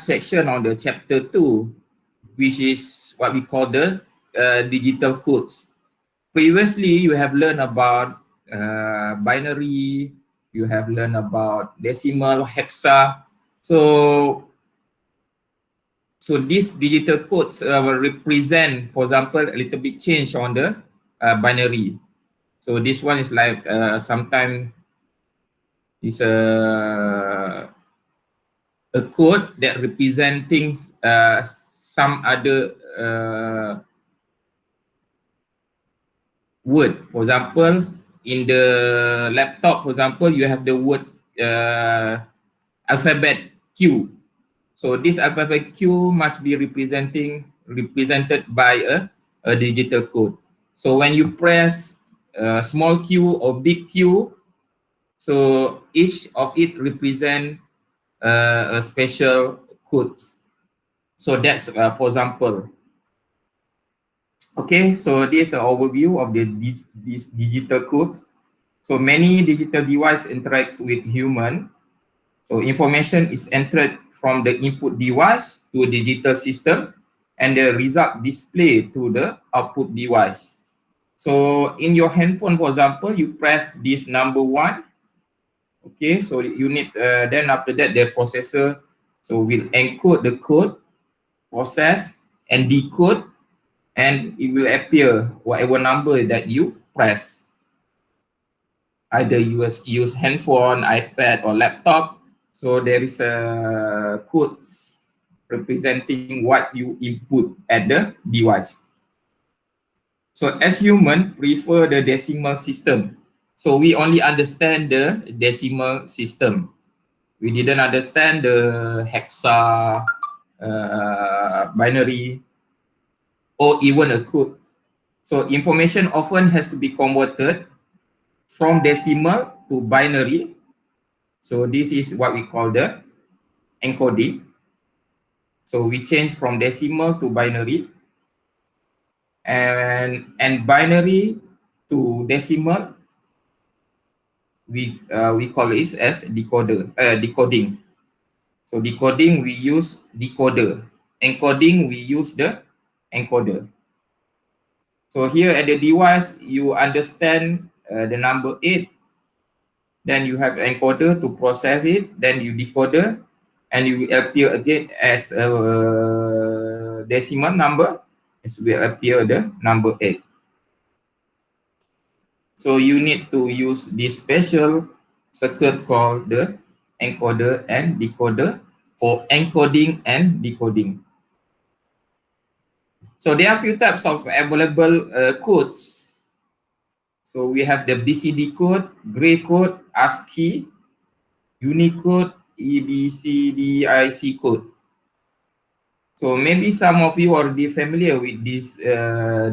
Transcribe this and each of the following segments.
last section on the chapter 2, which is what we call the digital codes. Previously, you have learned about binary, you have learned about decimal, hexa. So these digital codes will represent, for example, a little bit change on the binary. So this one is like sometimes is a code that representing some other word. For example, in the laptop, for example, you have the word alphabet Q. So this alphabet Q must be represented by a digital code. So when you press small q or big Q, so each of it represent a special code. So that's for example. Okay, so this is an overview of this digital code. So many digital device interacts with human. So information is entered from the input device to a digital system, and the result displayed to the output device. So in your handphone, for example, you press this number 1. Okay, so you need then after that the processor so will encode the code, process and decode, and it will appear whatever number that you press. Either you use handphone, iPad, or laptop. So there is a codes representing what you input at the device. So as human prefer the decimal system. So we only understand the decimal system. We didn't understand the hexa, binary, or even a code. So information often has to be converted from decimal to binary. So this is what we call the encoding. So we change from decimal to binary, and binary to decimal we call it as decoding. So decoding we use decoder, encoding we use the encoder. So here at the device you understand the number 8, then you have encoder to process it, then you decoder, and you will appear again as a decimal number, as will appear the number 8. So you need to use this special circuit called the encoder and decoder for encoding and decoding. So there are a few types of available codes. So we have the BCD code, Gray code, ASCII, Unicode, EBCDIC code. So maybe some of you are already familiar with these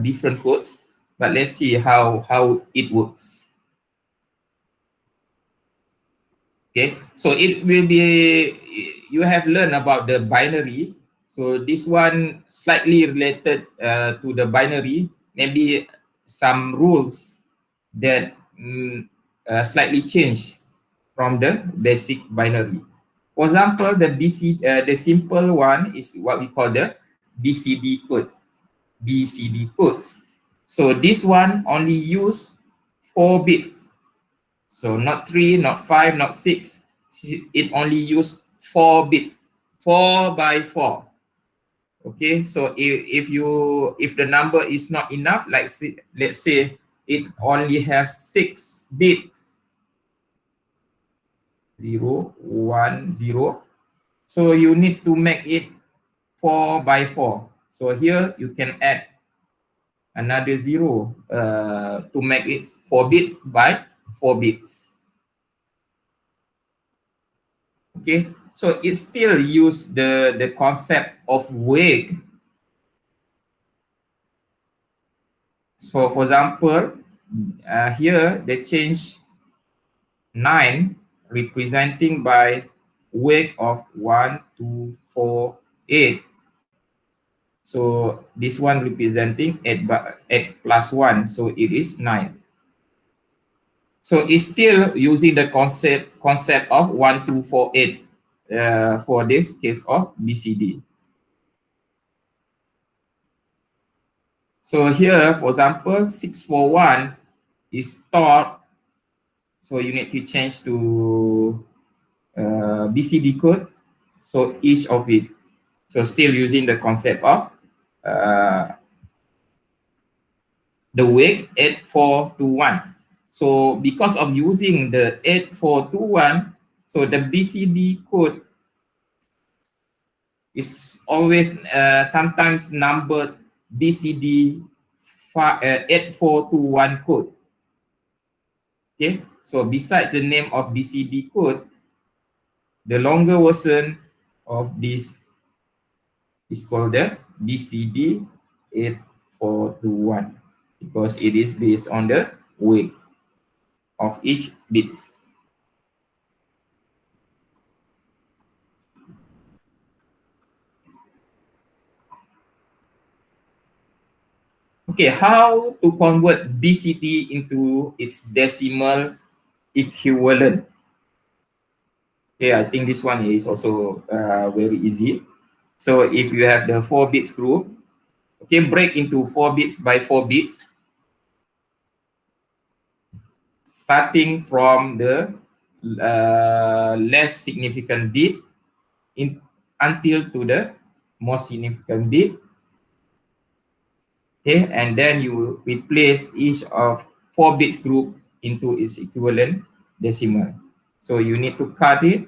different codes, but let's see how it works. Okay, so it will be, you have learned about the binary. So this one slightly related to the binary, maybe some rules that slightly change from the basic binary. For example, the simple one is what we call the BCD code. BCD codes. So this one only use 4 bits. So not 3, not 5, not 6. It only use 4 bits. 4 by 4. Okay, so if the number is not enough, like let's say it only has 6 bits. 0, 1, 0. So you need to make it 4 by 4. So here you can add another 0 to make it 4 bits by 4 bits. Okay, so it still use the concept of weight. So for example, here they change 9 representing by weight of 1, 2, 4, 8. So this one representing 8 plus 1, so it is 9. So it's still using the concept of 1, 2, 4, 8. for this case of BCD. So here, for example, 641 is stored. So you need to change to BCD code. So each of it. So still using the concept of the wake 8421. So because of using the 8421, so the BCD code is always sometimes numbered BCD 8421 code. Okay, so besides the name of BCD code, the longer version of this is called the BCD 8421 because it is based on the weight of each bit. Okay, how to convert BCD into its decimal equivalent? Okay, I think this one is also very easy. So if you have the 4 bits group, okay, break into 4 bits by 4 bits, starting from the less significant bit until to the most significant bit. Okay, and then you replace each of 4 bits group into its equivalent decimal. So you need to cut it,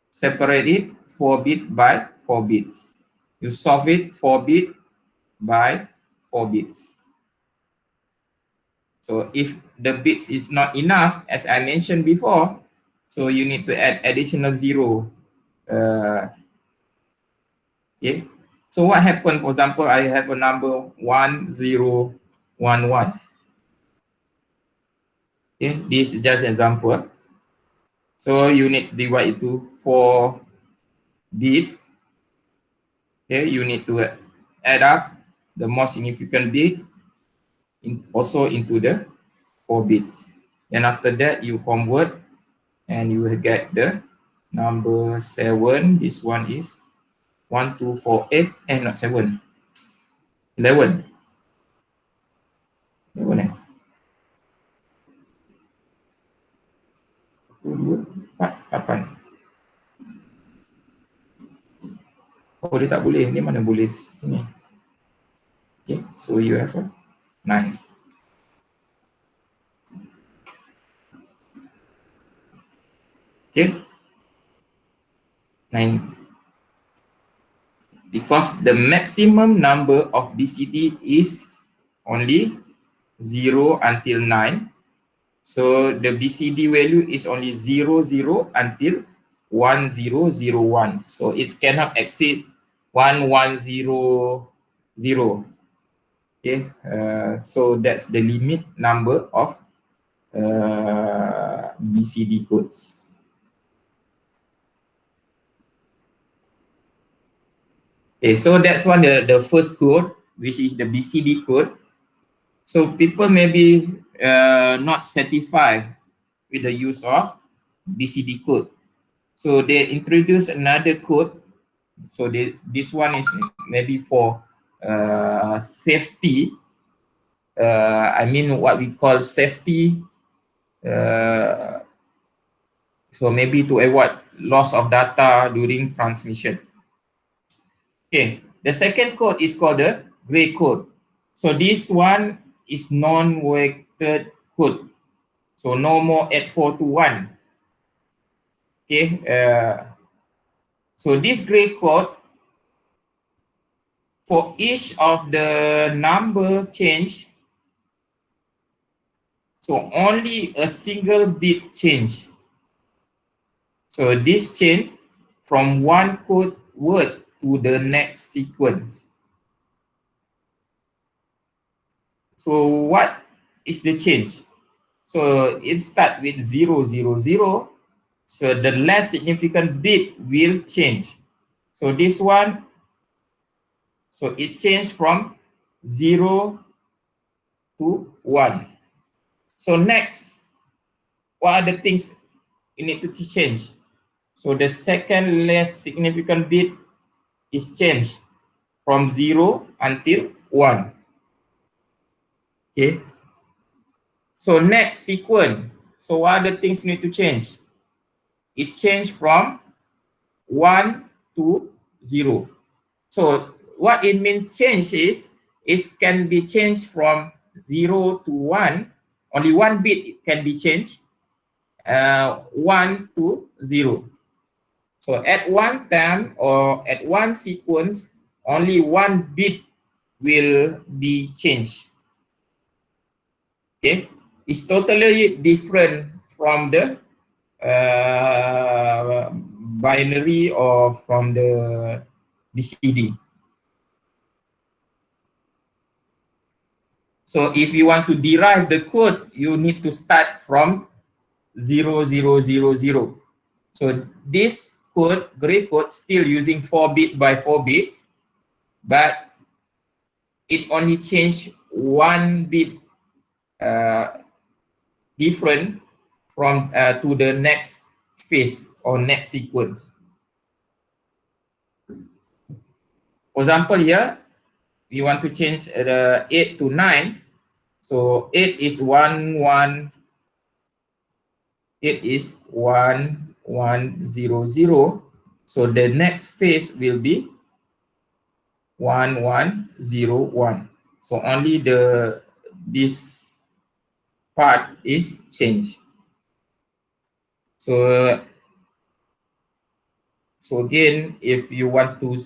separate it 4 bit by 4 bits. You solve it 4 bit by 4 bits. So if the bits is not enough, as I mentioned before, so you need to add additional 0. Okay. So what happened, for example, I have a number 1011. Okay, this is just an example. So you need to divide it to 4 bit. Okay, you need to add up the most significant bit also into the 4 bits. And after that, you convert and you will get the number 7. This one is 1248 and not 7. 11. 11 eh? 1, 2, 4, 8. Oh, dia tak boleh. Ni mana boleh sini. Okay, so you have 9. Okay. 9. Because the maximum number of BCD is only 0 until 9. So the BCD value is only 0, 0 until 1001. So it cannot exceed 1100. Okay, so that's the limit number of BCD codes. Okay, so that's one the first code, which is the BCD code. So people may be not satisfied with the use of BCD code. So they introduce another code. So this one is maybe for safety. I mean what we call safety. So maybe to avoid loss of data during transmission. Okay, the second code is called the gray code. So this one is non-weighted code. So no more 8421. Okay, so this gray code, for each of the number change, so only a single bit change. So this change from one code word to the next sequence. So what is the change? So it starts with 0, 0, 0. So the less significant bit will change. So this one, so it's changed from 0 to 1. So next, what are the things you need to change? So the second less significant bit is changed from 0 until 1. Okay. So next sequence. So what other things need to change? It's changed from 1 to 0. So what it means change is, it can be changed from 0 to 1. Only one bit can be changed. 1 to 0. So at one time or at one sequence, only one bit will be changed. Okay, it's totally different from the binary or from the BCD. So if you want to derive the code, you need to start from 0, 0, 0, 0. So this code, gray code, still using 4-bit by 4 bits, but it only changed one bit different from to the next phase or next sequence. For example, here we want to change the 8 to 9. So 8 is 1, 1. 8 is 1, 1, 0, 0. So the next phase will be 1, 1, 0, 1. So only this part is changed. So again, if you want to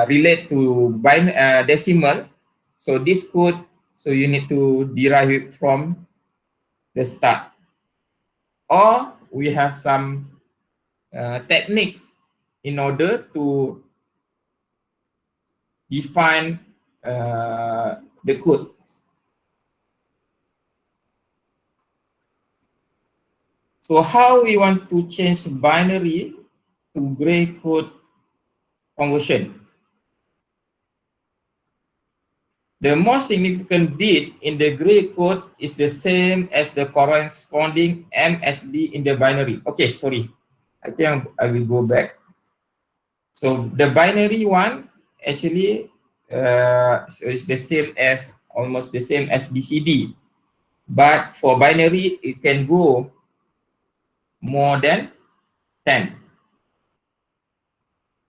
relate to decimal, so this code, so you need to derive it from the start. Or we have some techniques in order to define the code. So how we want to change binary to gray code conversion? The most significant bit in the gray code is the same as the corresponding MSB in the binary. Okay, sorry. I think I will go back. So the binary one actually so it's the same as, almost the same as BCD. But for binary, it can go more than 10.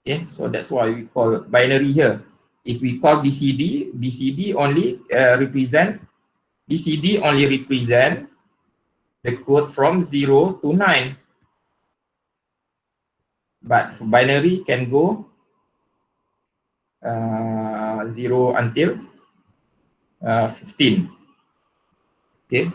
Okay, so that's why we call binary here. If we call BCD, BCD only represent the code from 0 to 9. But for binary can go 0 until 15. Okay.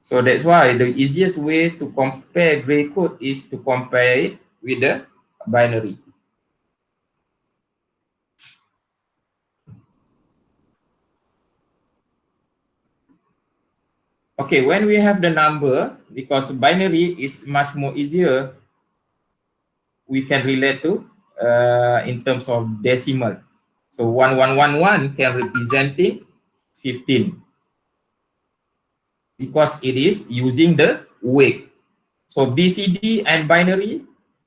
So that's why the easiest way to compare gray code is to compare it with the binary. Okay, when we have the number, because binary is much more easier, we can relate to in terms of decimal. So 1111 can represent 15 because it is using the wake. So BCD and binary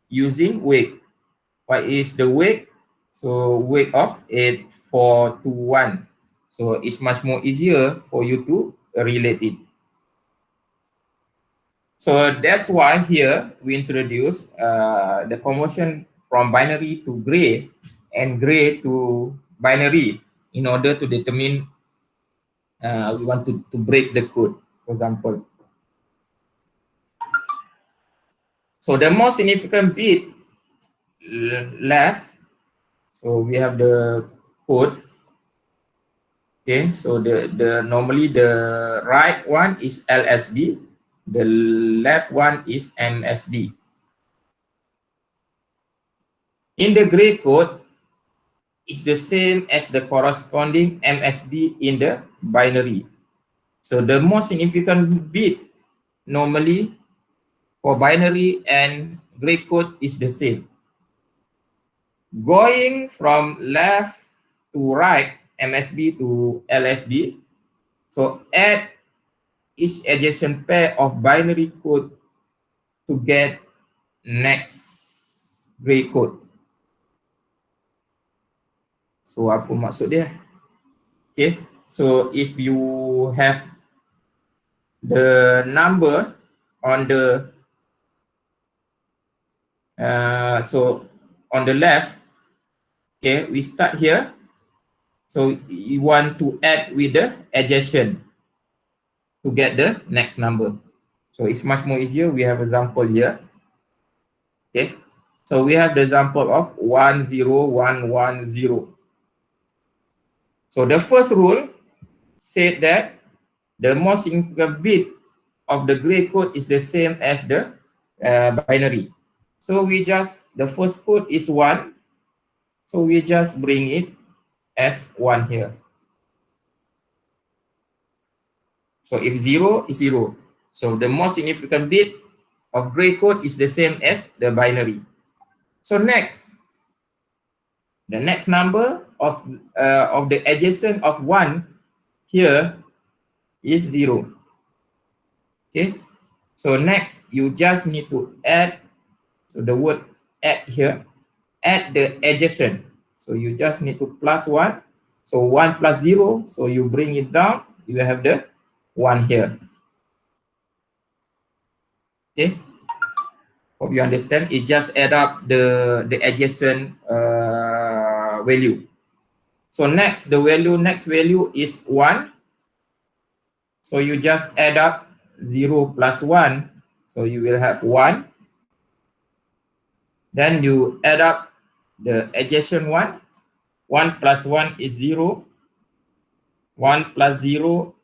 using wake. What is the wake? So wake of 8, 4, 2, 1. So it's much more easier for you to relate it. So that's why here we introduce the conversion from binary to gray and gray to binary in order to determine we want to break the code, for example. So the most significant bit left, so we have the code. Okay, so the normally the right one is LSB, the left one is MSB. In the gray code, it's the same as the corresponding MSB in the binary. So the most significant bit normally for binary and gray code is the same. Going from left to right, MSB to LSB, so add each adjacent pair of binary code to get next gray code. So apa maksud dia? Okay, so if you have the number on the so on the left, okay, we start here. So you want to add with the adjacent to get the next number. So it's much more easier. We have example here. Okay, so we have the example of 10110. So the first rule said that the most significant bit of the gray code is the same as the binary. So we just, the first code is 1. So we just bring it as 1 here. So if 0 is 0. So the most significant bit of gray code is the same as the binary. So next, the next number of the adjacent of 1 here is 0. Okay. So next, you just need to add, so the word add here, add the adjacent. So you just need to plus 1. So 1 plus 0, so you bring it down, you have the 1 here. Okay. Hope you understand. It just add up the adjacent value. So next, the value, next value is 1. So you just add up 0 plus 1. So you will have 1. Then you add up the adjacent one. 1 plus 1 is 0. 1 plus 0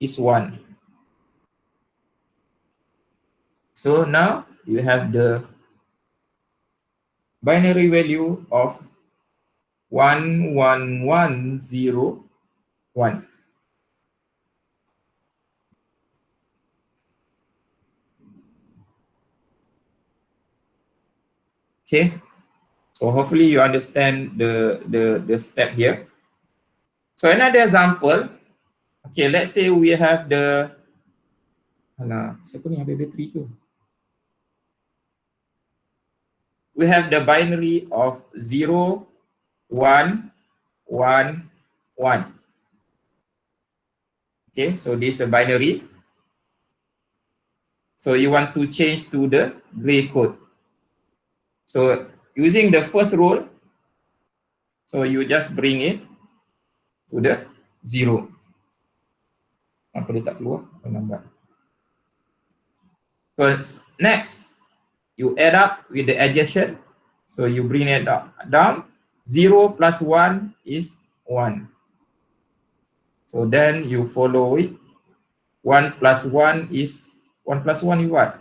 is 1. So now you have the binary value of 11101. Okay, so hopefully you understand the step here. So another example, okay, let's say we have the, siapa ni habis bateri tu? We have the binary of 0, 1, 1, 1. Okay, so this is a binary. So you want to change to the gray code. So using the first rule, so you just bring it to the 0. Apa dia tak keluar? Nampak. So next, you add up with the adjacent. So you bring it down. 0 plus 1 is 1. So then you follow it. 1 plus 1 is, 1 plus 1 is what?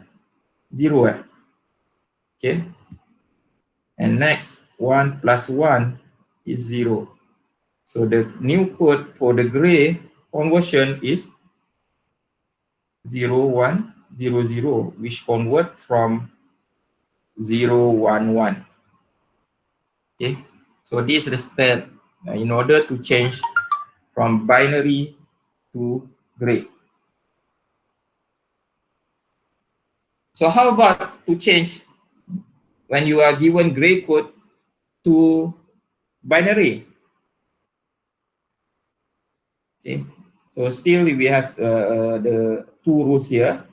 0. Okay. And next, 1 plus 1 is 0. So the new code for the gray conversion is 0100, which convert from 011. Okay. So this is the step in order to change from binary to gray. So how about to change when you are given gray code to binary? Okay, so still we have the two rules here.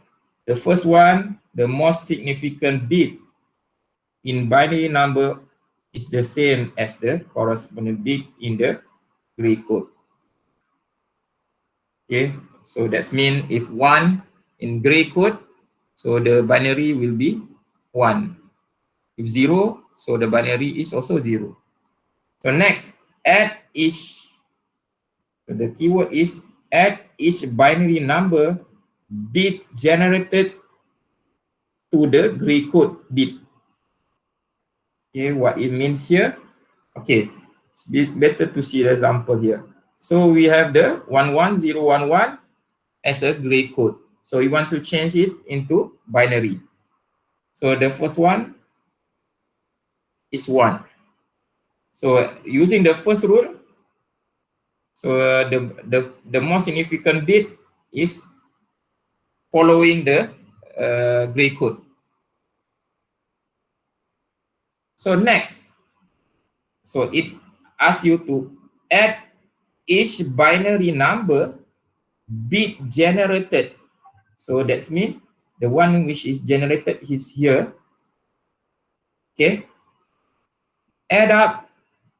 The first one, the most significant bit in binary number is the same as the corresponding bit in the gray code. Okay, so that means if 1 in gray code, so the binary will be 1. If 0, so the binary is also 0. So next, add each, so the keyword is add each binary number bit generated to the gray code bit. Okay, what it means here? Okay, it's better to see the example here. So we have the 11011 as a gray code. So we want to change it into binary. So the first one is 1. So using the first rule, So the most significant bit is following the gray code. So next, so it asks you to add each binary number bit generated. So that's mean the one which is generated is here. Okay. Add up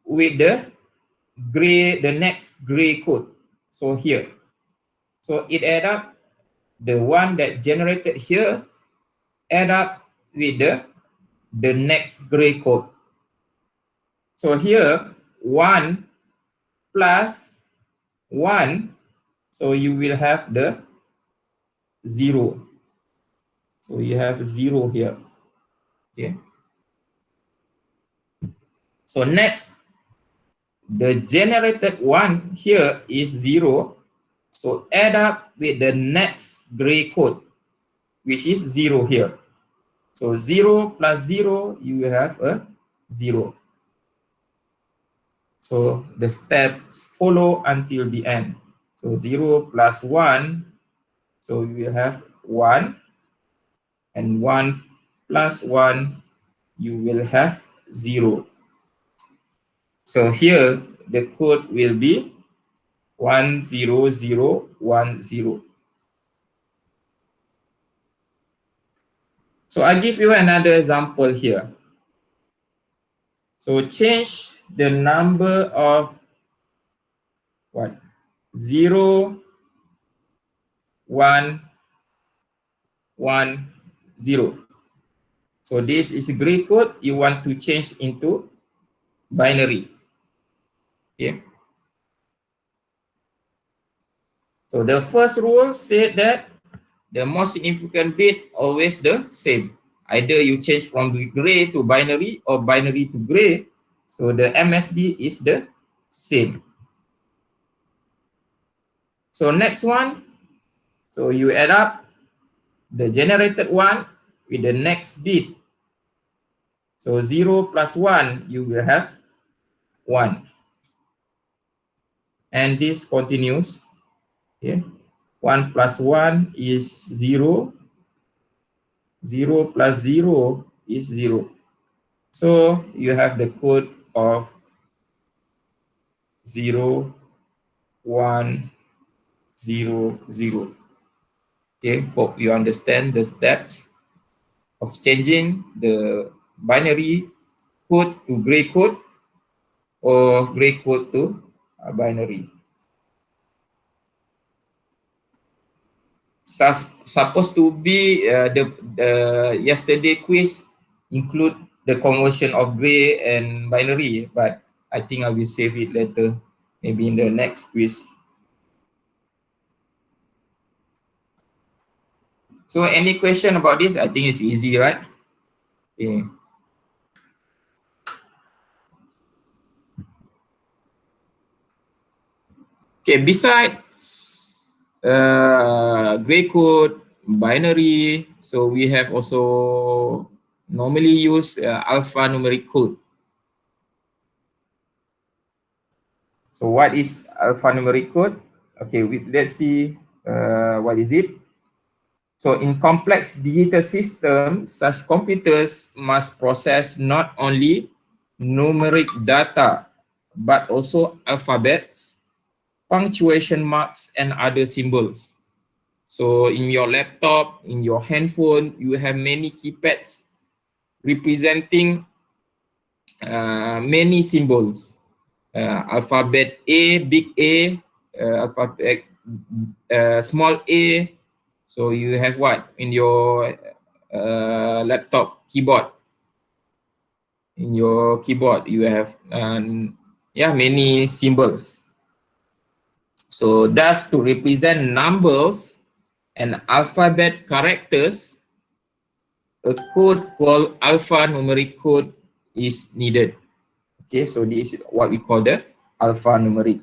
with the next gray code. So here. So it add up the one that generated here, add up with the next gray code. So here 1 plus 1, so you will have the 0. So you have 0 here. Okay. So next, the generated one here is 0. So add up with the next gray code, which is 0 here. So 0 plus 0, you have a 0. So the steps follow until the end. So 0 plus 1, so you have 1. And 1 plus 1, you will have 0. So here, the code will be 10010. So I give you another example here. So change the number of what? 0, 1, 1, 0. So this is a gray code you want to change into binary. Okay. So the first rule said that the most significant bit always the same. Either you change from gray to binary or binary to gray. So the MSB is the same. So next one, so you add up the generated one with the next bit. So 0 plus 1, you will have 1. And this continues. Okay. 1 plus 1 is 0. 0 plus 0 is 0. So you have the code of 0, 1, 0, 0. Okay, hope you understand the steps of changing the binary code to gray code or gray code to binary. Supposed to be the yesterday quiz include the conversion of gray and binary, but I think I will save it later, maybe in the next quiz. So any question about this? I think it's easy, right? Okay. Okay, besides gray code, binary, so we have also normally use alphanumeric code. So what is alphanumeric code? Okay, let's see what is it. So in complex digital systems, such computers must process not only numeric data, but also alphabets, punctuation marks, and other symbols. So in your laptop, in your handphone, you have many keypads representing many symbols. Alphabet A, big A, alphabet small a. So you have what in your laptop keyboard? In your keyboard, you have many symbols. So that's to represent numbers and alphabet characters. A code called alphanumeric code is needed. Okay, so this is what we call the alphanumeric.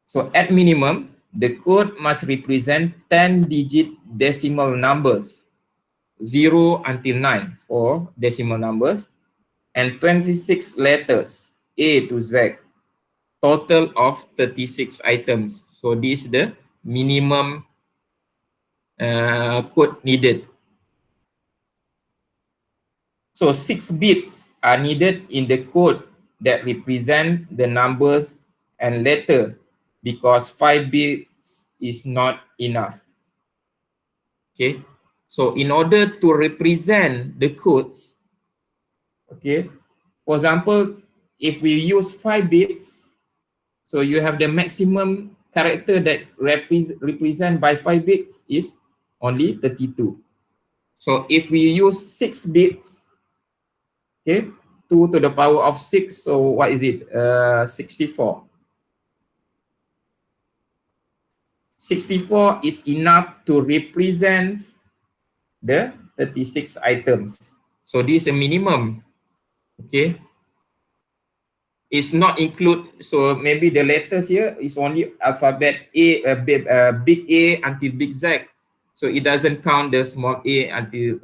So at minimum, the code must represent 10-digit decimal numbers, 0 until 9 for decimal numbers, and 26 letters, A to Z. total of 36 items. So this is the minimum code needed. So 6 bits are needed in the code that represent the numbers and letter, because 5 bits is not enough. Okay, so in order to represent the codes, okay, for example, if we use 5 bits, so you have the maximum character that represent by 5 bits is only 32. So if we use 6 bits, okay, 2 to the power of 6, so what is it? 64. 64 is enough to represent the 36 items. So this is a minimum, okay? It's not include, so maybe the letters here is only alphabet A, big A until big Z. So it doesn't count the small a until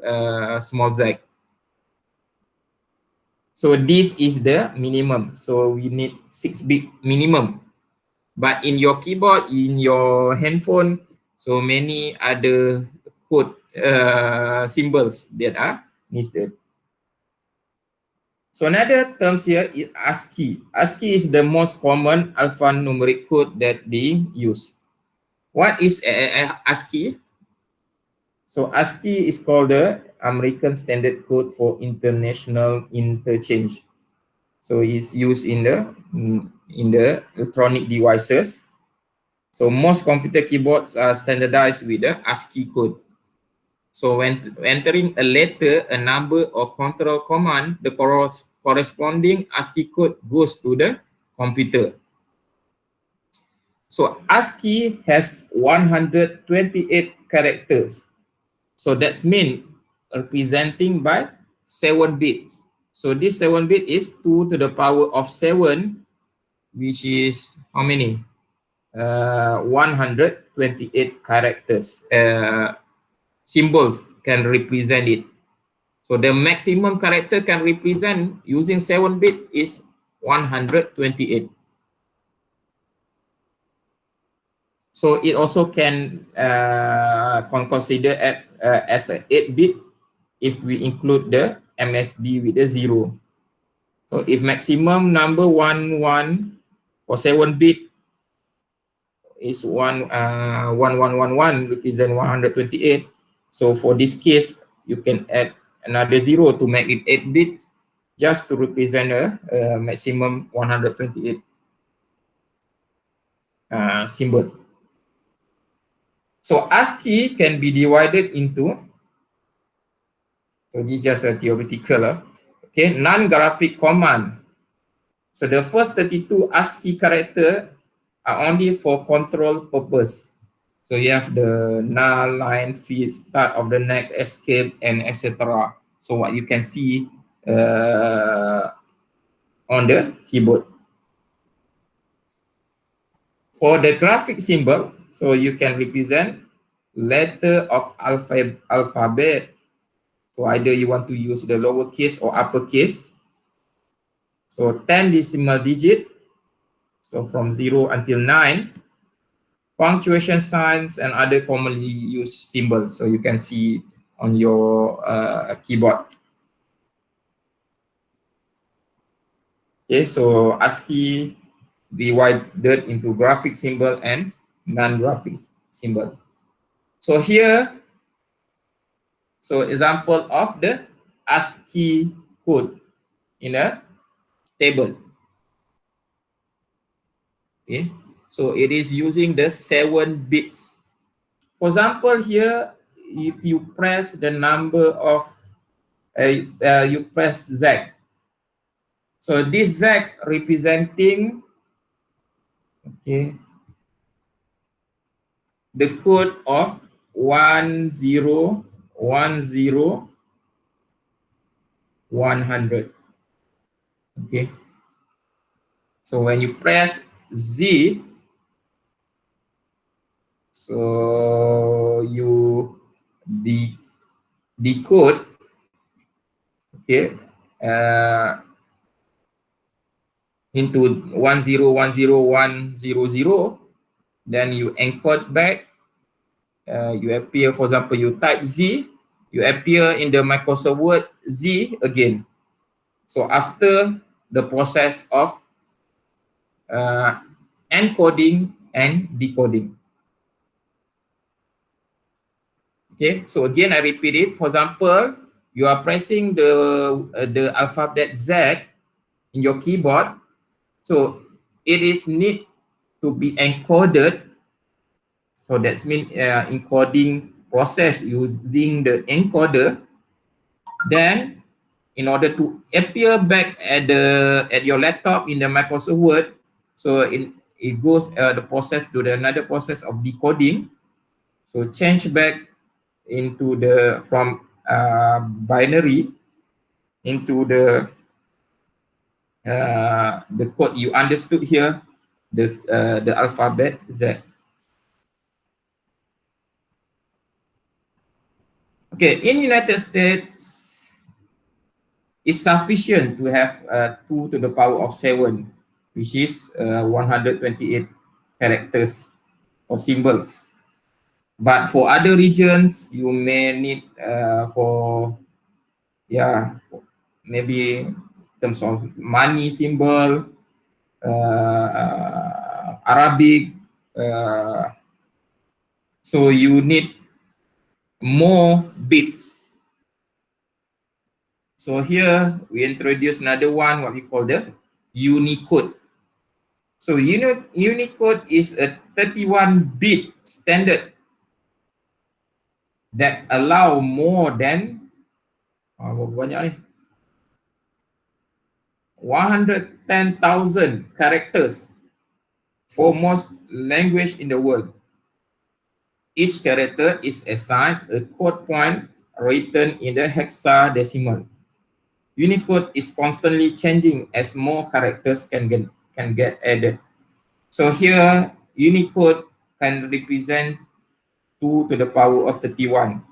small z. So this is the minimum. So we need 6 bit minimum. But in your keyboard, in your handphone, so many other code symbols that are listed. So another terms here is ASCII. ASCII is the most common alphanumeric code that being used. What is ASCII? So ASCII is called the American Standard Code for International Interchange. So it's used in the electronic devices. So most computer keyboards are standardized with the ASCII code. So when entering a letter, a number, or control command, the corresponding ASCII code goes to the computer. So ASCII has 128 characters. So that means representing by 7 bit. So this 7 bit is 2 to the power of 7, which is how many? 128 characters. Symbols can represent it. So the maximum character can represent using 7 bits is 128. So it also can consider as a 8 bit if we include the MSB with a 0. So if maximum number 1 for 7 bit is 1111 represent 128. So for this case, you can add another 0 to make it 8 bits just to represent a maximum 128 symbol. So ASCII can be divided into, so this is just a theoretical, okay, non-graphic command. So the first 32 ASCII character are only for control purpose. So you have the null, line, feed, start of the next, escape, and etc. So what you can see on the keyboard. For the graphic symbol, so you can represent letter of alphabet. So either you want to use the lowercase or uppercase. So 10 decimal digit. So from 0 until 9. Punctuation signs and other commonly used symbols. So you can see on your keyboard. Okay, so ASCII divided into graphic symbol and non-graphic symbol. So here, so example of the ASCII code in a table. Okay, so it is using the 7 bits. For example, here, if you press the number of, you press Z. So this Z representing, okay, the code of 1010100. Okay. So when you press Z, so you decode, okay, into 10101000, then you encode back. You appear, for example, you type Z, you appear in the Microsoft Word Z again. So after the process of encoding and decoding. Okay, so again I repeat it. For example, you are pressing the alphabet Z in your keyboard, so it is need to be encoded. So that means encoding process using the encoder. Then, in order to appear back at your laptop in the Microsoft Word, so it goes the process to another process of decoding. So change back into from binary into the code you understood here, the alphabet Z. Okay, in United States, it's sufficient to have 2 to the power of 7, which is 128 characters or symbols. But for other regions, you may need maybe in terms of money symbol, Arabic. So you need more bits. So here we introduce another one, what we call the Unicode. So Unicode is a 31-bit standard that allow more than 110,000 characters for most language in the world. Each character is assigned a code point written in the hexadecimal. Unicode is constantly changing as more characters can get added. So here, Unicode can represent 2 to the power of 31.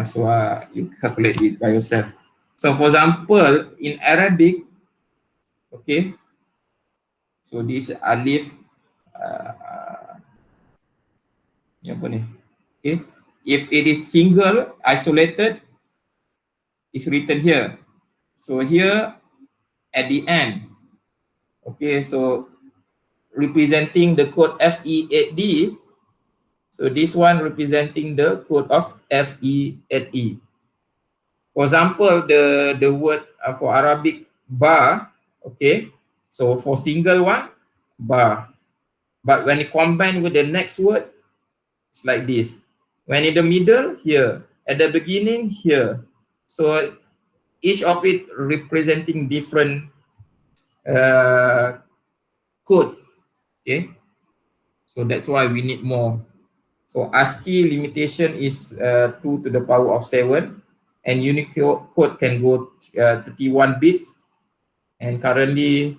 So you calculate it by yourself. So for example, in Arabic, okay, so this alif, okay, if it is single, isolated, it's written here. So here at the end, okay, so representing the code FE8D. So this one representing the code of FE8E. For example, the word for Arabic bar, okay, so for single one, bar. But when you combine with the next word, it's like this. When in the middle, here. At the beginning, here. So each of it representing different code. Okay. So that's why we need more. So ASCII limitation is 2 to the power of 7, and Unicode can go 31 bits, and currently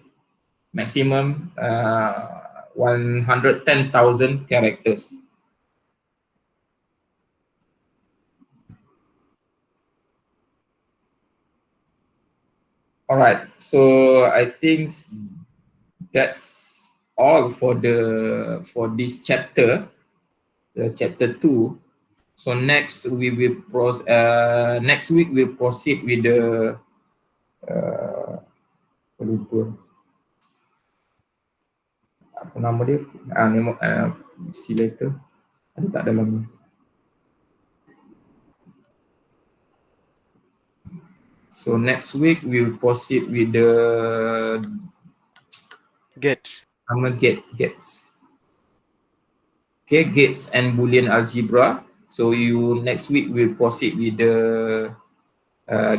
maximum 110,000 characters. All right, so I think that's all for this chapter, chapter 2. So next we will next week we'll proceed with the apa nama dia? See later. Ada tak dalam ni? So next week we will proceed with the gates. Okay, gates and Boolean algebra. So next week we'll proceed with the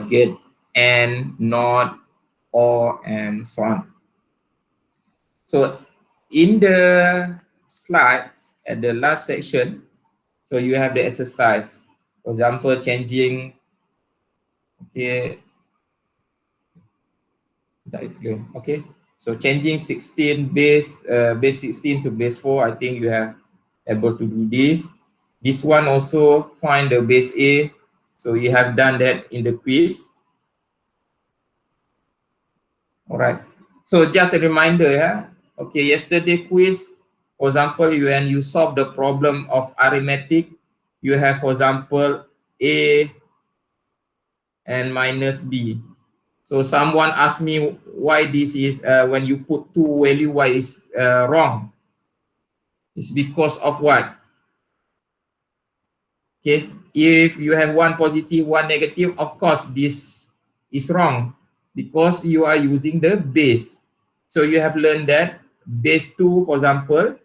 get and, not, or, and so on. So in the slides at the last section, so you have the exercise. For example, changing, okay, okay. So changing 16 base 16 to base 4, I think you have able to do this. This one also find the base A. So you have done that in the quiz. All right. So just a reminder, yeah. Okay, yesterday quiz, for example, when you solve the problem of arithmetic, you have, for example, A and minus B. So someone asked me why this is, when you put two value, why is wrong? It's because of what? Okay, if you have one positive, one negative, of course, this is wrong because you are using the base. So you have learned that base 2, for example,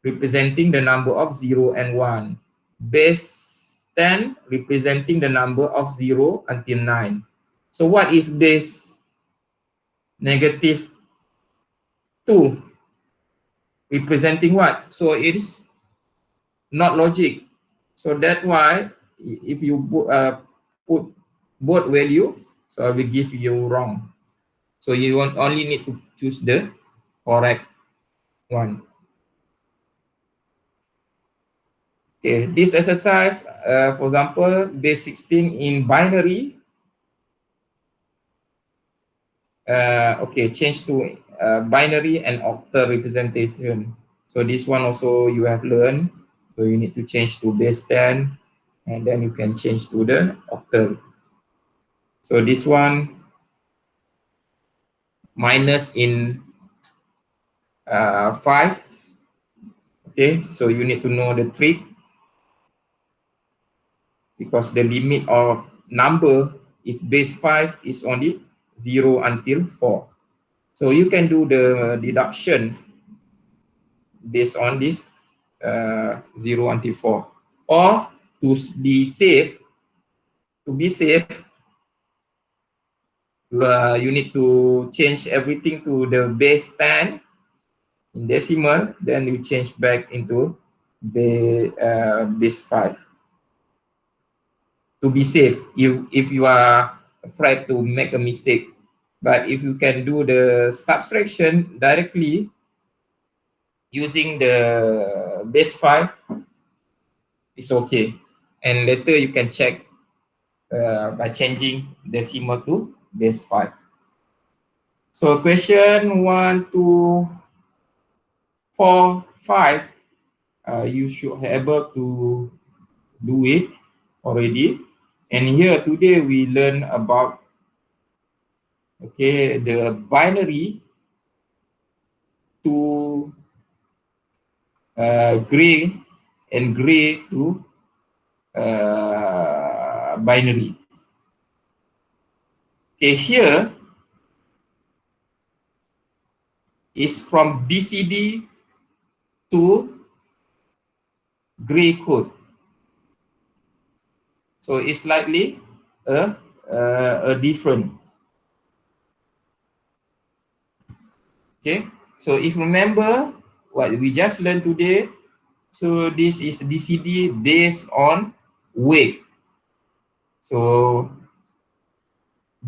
representing the number of 0 and 1. Base 10 representing the number of 0 until 9. So what is base negative 2? Representing what? So it is not logic. So that's why if you put both value, so I will give you wrong. So you only need to choose the correct one. Okay, this exercise, for example, base 16 in binary. Okay, change to binary and octal representation. So this one also you have learned. So you need to change to base 10, and then you can change to the octal. So this one minus in 5. Okay, so you need to know the trick because the limit of number, if base 5 is only 0 until 4. So you can do the deduction based on this 0 until 4. Or to be safe, you need to change everything to the base 10 in decimal, then you change back into base 5. To be safe, if you are afraid to make a mistake. But if you can do the subtraction directly using the base 5, it's okay. And later you can check by changing decimal to base 5. So question 1, 2, 4, 5, you should be able to do it already. And here today we learn about, okay, the binary to gray and gray to binary. Okay, here is from BCD to gray code. So it's slightly a different. Okay, so if you remember what we just learned today, so this is BCD based on weight. So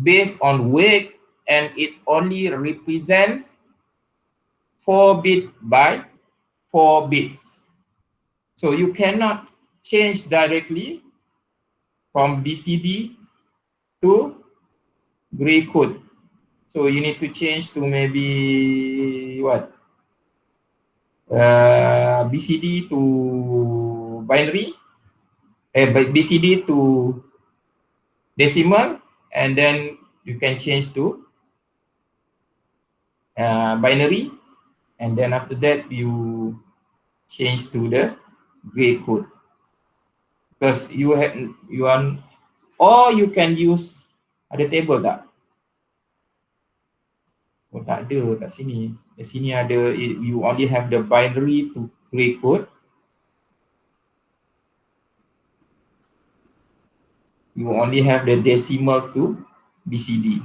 based on weight, and it only represents 4 bit by 4 bits. So you cannot change directly from BCD to gray code. So you need to change to maybe what? BCD to binary, BCD to decimal, and then you can change to binary, and then after that you change to the gray code. Because you are, or you can use, ada table tak? Oh, tak ada kat sini. Di sini ada, you only have the binary to gray code. You only have the decimal to BCD.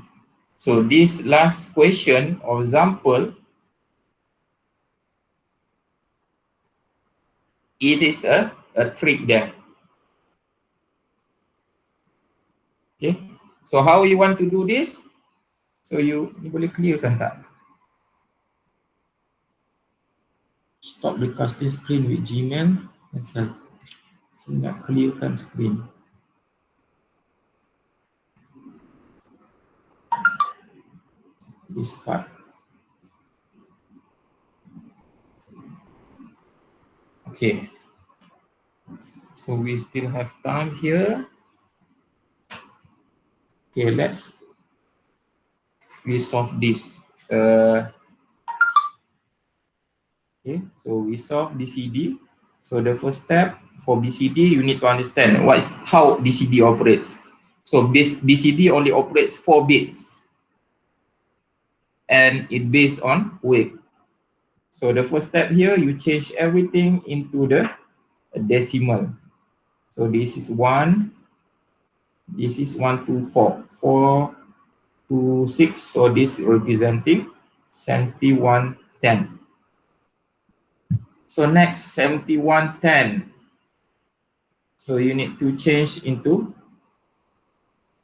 So this last question or example, it is a trick there. Okay. So how you want to do this? So you boleh clearkan tak? Stop recasting screen with Gmail. Saya nak clearkan screen. This this part. Okay. So we still have time here. Okay, let's resolve this. Okay, so we solve BCD. So the first step for BCD, you need to understand how BCD operates. So BCD only operates 4 bits, and it based on weight. So the first step here, you change everything into the decimal. So this is 1, this is 1, 2, 4, 4, 2, 6. So this representing 7110. So next 7110. So you need to change into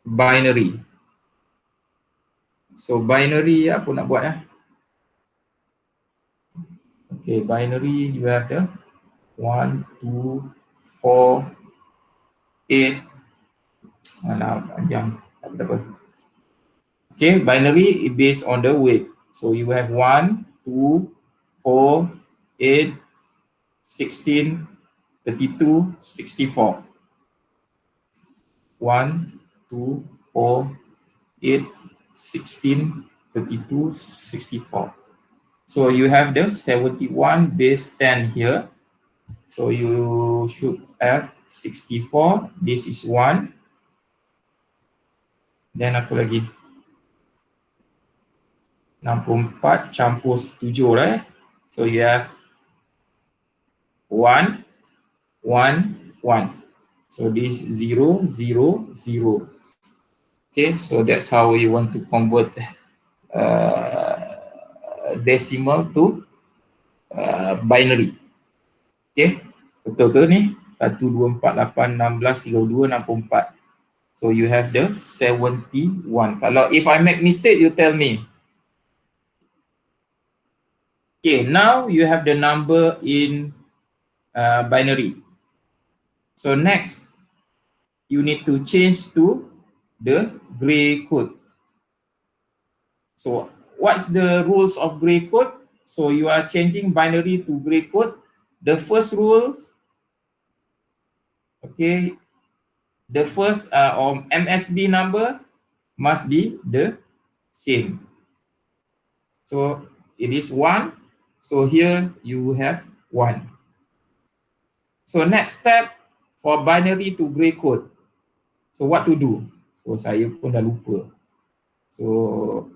binary. So binary apa nak buat Okay, binary you have the 1, 2, 4, 8. Mana panjang, tak apa. Okay, binary is based on the weight. So you have 1, 2, 4, 8, 16, 32, 64. 1, 2, 4, 8, 16, 32, 64. So you have the 71 base 10 here. So you should have 64. This is 1. Then apa lagi? 64 campur 7 lah. So you have 1, 1, 1. So this 0, 0, 0. Okay, so that's how we want to convert decimal to binary. Okay, betul ke ni? 1, 2, 4, 8, 16, 32, 64. So you have the 71. Kalau if I make mistake, you tell me. Okay, now you have the number in binary. So next, you need to change to the gray code. So what's the rules of gray code? So you are changing binary to gray code. The first rules, okay, the first or MSB number must be the same. So it is 1. So here you have 1. So next step for binary to gray code. So what to do? So saya pun dah lupa. So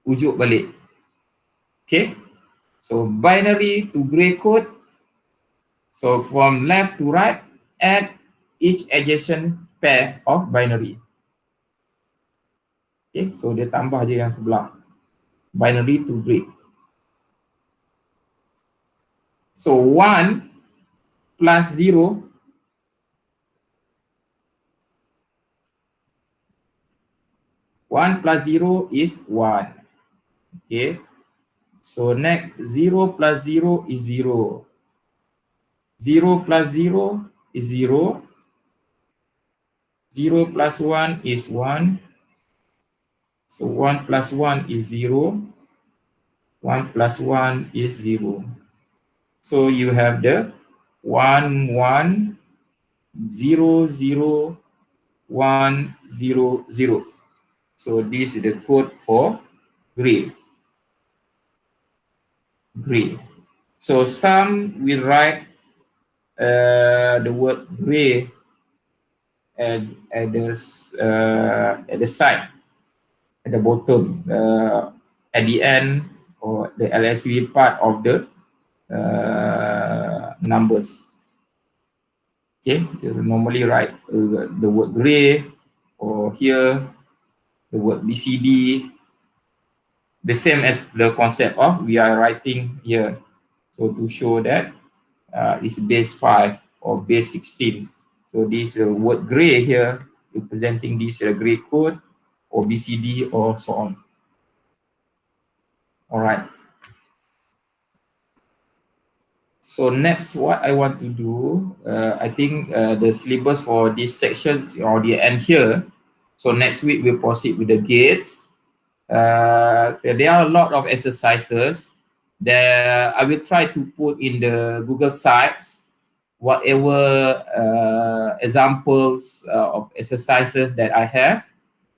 ujuk balik. Okay. So binary to gray code. So from left to right, add each adjacent pair of binary. Okay. So dia tambah je yang sebelah. Binary to gray. So 1 plus 0 1 plus 0 is 1. Okay. So next 0 plus 0 is 0. 0 plus 0 is 0. 0 plus 1 is 1. So 1 plus 1 is 0. 1 plus 1 is 0. So you have the 1, 1, 0, 0, 1, 0, 0. So this is the code for gray. Gray. So some will write the word gray at the side, at the bottom, at the end, or the LSB part of the numbers. Okay, you normally write the word gray, or here the word BCD, the same as the concept of we are writing here. So to show that it's base 5 or base 16. So this word gray here representing this gray code or BCD or so on. All right. So next, what I want to do, I think the syllabus for this section is already end here. So next week we'll proceed with the gates. So there are a lot of exercises that I will try to put in the Google Sites, whatever examples of exercises that I have.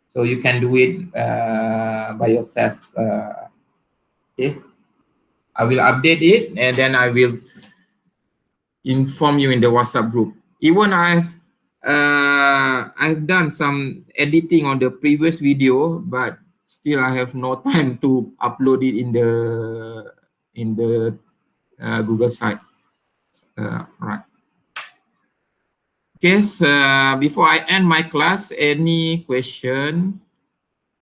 So you can do it by yourself. Okay, I will update it and then I will inform you in the WhatsApp group. Even I've done some editing on the previous video, but still I have no time to upload it in the Google site. Right. Okay, so before I end my class, any question?